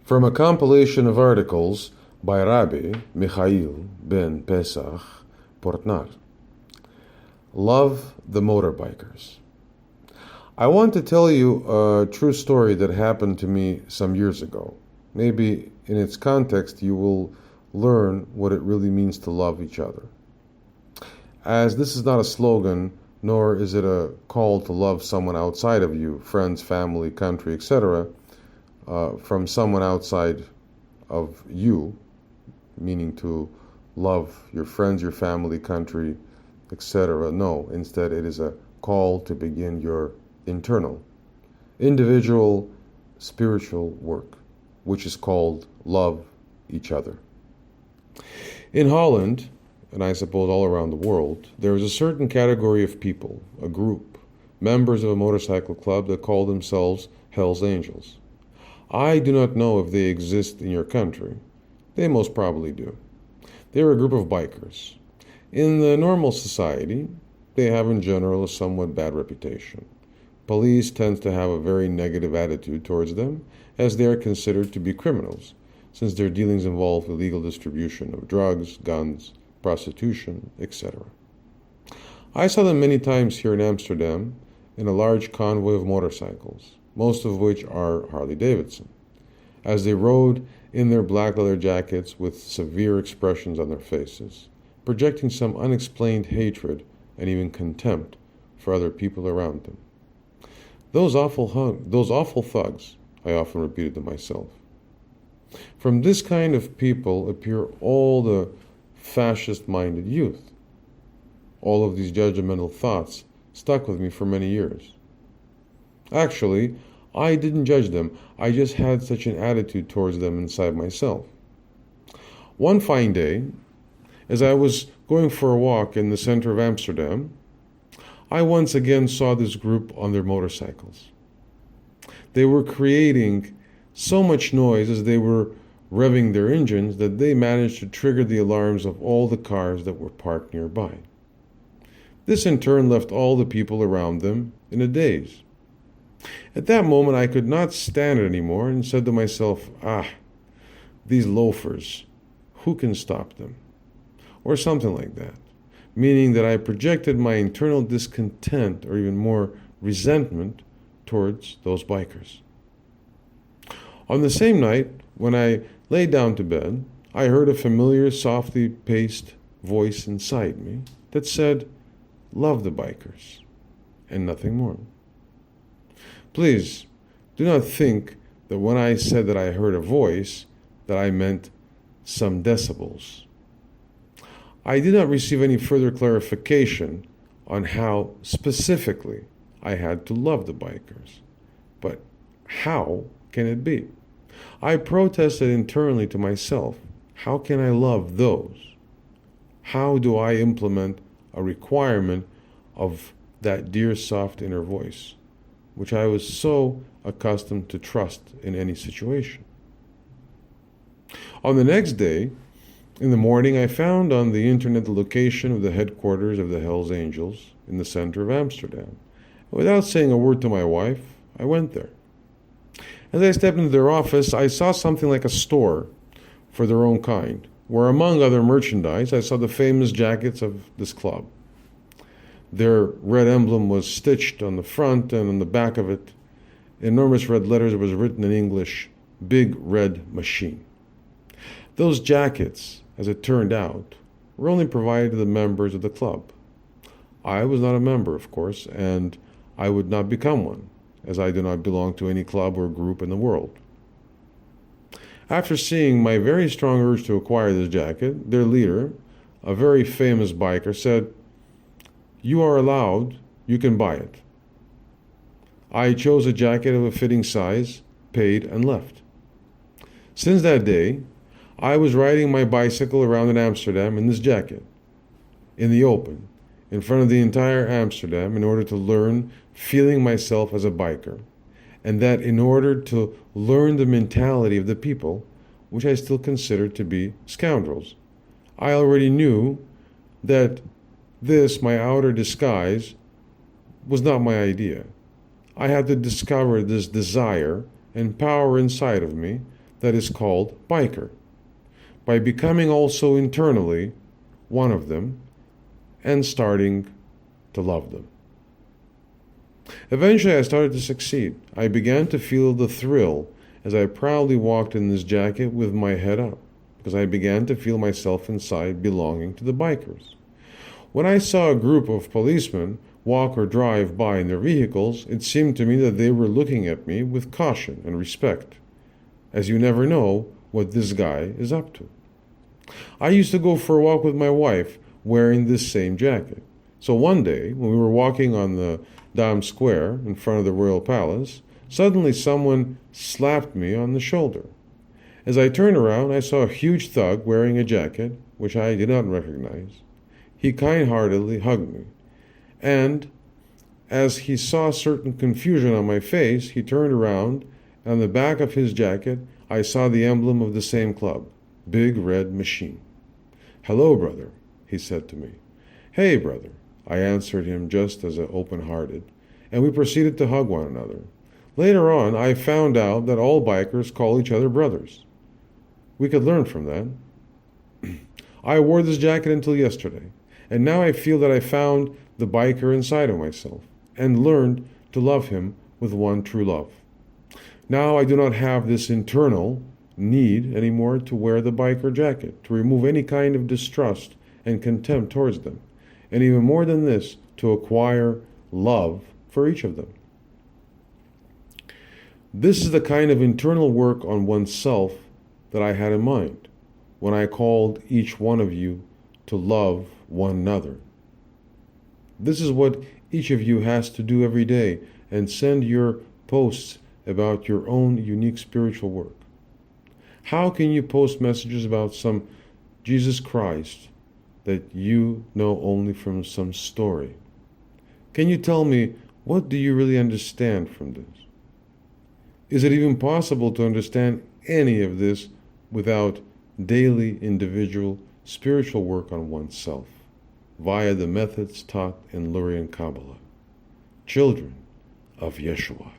From a compilation of articles by Rabbi Michael-ben-Pesach, Portnaar. Love the Motorbikers. I want to tell you a true story that happened to me some years ago. Maybe in its context you will learn what it really means to love each other. As this is not a slogan, nor is it a call to love someone outside of you, friends, family, country, etc., from someone outside of you, meaning to love your friends, your family, country, etc. No, instead it is a call to begin your internal, individual, spiritual work, which is called love each other. In Holland, and I suppose all around the world, there is a certain category of people, a group, members of a motorcycle club that call themselves Hell's Angels. I do not know if they exist in your country. They most probably do. They are a group of bikers. In the normal society, they have in general a somewhat bad reputation. Police tends to have a very negative attitude towards them, as they are considered to be criminals, since their dealings involve illegal distribution of drugs, guns, prostitution, etc. I saw them many times here in Amsterdam in a large convoy of motorcycles, most of which are Harley-Davidson, as they rode in their black leather jackets with severe expressions on their faces, projecting some unexplained hatred and even contempt for other people around them. Those awful thugs, I often repeated to myself. From this kind of people appear all the fascist-minded youth. All of these judgmental thoughts stuck with me for many years. Actually, I didn't judge them. I just had such an attitude towards them inside myself. One fine day, as I was going for a walk in the center of Amsterdam, I once again saw this group on their motorcycles. They were creating so much noise as they were revving their engines that they managed to trigger the alarms of all the cars that were parked nearby. This in turn left all the people around them in a daze. At that moment I could not stand it anymore and said to myself, these loafers, who can stop them? Or something like that, meaning that I projected my internal discontent or even more resentment towards those bikers. On the same night, when I lay down to bed, I heard a familiar, softly paced voice inside me that said, "Love the bikers," and nothing more. Please, do not think that when I said that I heard a voice, that I meant some decibels. I did not receive any further clarification on how specifically I had to love the bikers. But how can it be? I protested internally to myself, how can I love those? How do I implement a requirement of that dear soft inner voice, which I was so accustomed to trust in any situation? On the next day, in the morning, I found on the internet the location of the headquarters of the Hells Angels in the center of Amsterdam. Without saying a word to my wife, I went there. As I stepped into their office, I saw something like a store for their own kind, where among other merchandise, I saw the famous jackets of this club. Their red emblem was stitched on the front, and on the back of it, in enormous red letters, was written in English, "Big Red Machine." Those jackets, as it turned out, were only provided to the members of the club. I was not a member, of course, and I would not become one, as I do not belong to any club or group in the world. After seeing my very strong urge to acquire this jacket, their leader, a very famous biker, said, "You are allowed, you can buy it." I chose a jacket of a fitting size, paid, and left. Since that day, I was riding my bicycle around in Amsterdam in this jacket, in the open, in front of the entire Amsterdam, in order to learn feeling myself as a biker, and that in order to learn the mentality of the people, which I still considered to be scoundrels. I already knew that this, my outer disguise, was not my idea. I had to discover this desire and power inside of me that is called biker, by becoming also internally one of them and starting to love them. Eventually I started to succeed. I began to feel the thrill as I proudly walked in this jacket with my head up, because I began to feel myself inside belonging to the bikers. When I saw a group of policemen walk or drive by in their vehicles, it seemed to me that they were looking at me with caution and respect, as you never know what this guy is up to. I used to go for a walk with my wife wearing this same jacket. So one day, when we were walking on the Dam Square in front of the Royal Palace, suddenly someone slapped me on the shoulder. As I turned around, I saw a huge thug wearing a jacket, which I did not recognize. He kind-heartedly hugged me, and as he saw certain confusion on my face, he turned around, and on the back of his jacket, I saw the emblem of the same club, Big Red Machine. "Hello, brother," he said to me. "Hey, brother," I answered him just as open-hearted, and we proceeded to hug one another. Later on, I found out that all bikers call each other brothers. We could learn from that. I wore this jacket until yesterday, and now I feel that I found the biker inside of myself and learned to love him with one true love. Now I do not have this internal need anymore to wear the biker jacket, to remove any kind of distrust and contempt towards them, and even more than this, to acquire love for each of them. This is the kind of internal work on oneself that I had in mind when I called each one of you to love one another. This is what each of you has to do every day, and send your posts about your own unique spiritual work. How can you post messages about some Jesus Christ that you know only from some story? Can you tell me, what do you really understand from this? Is it even possible to understand any of this without daily individual spiritual work on oneself via the methods taught in Lurian Kabbalah? Children of Yeshua.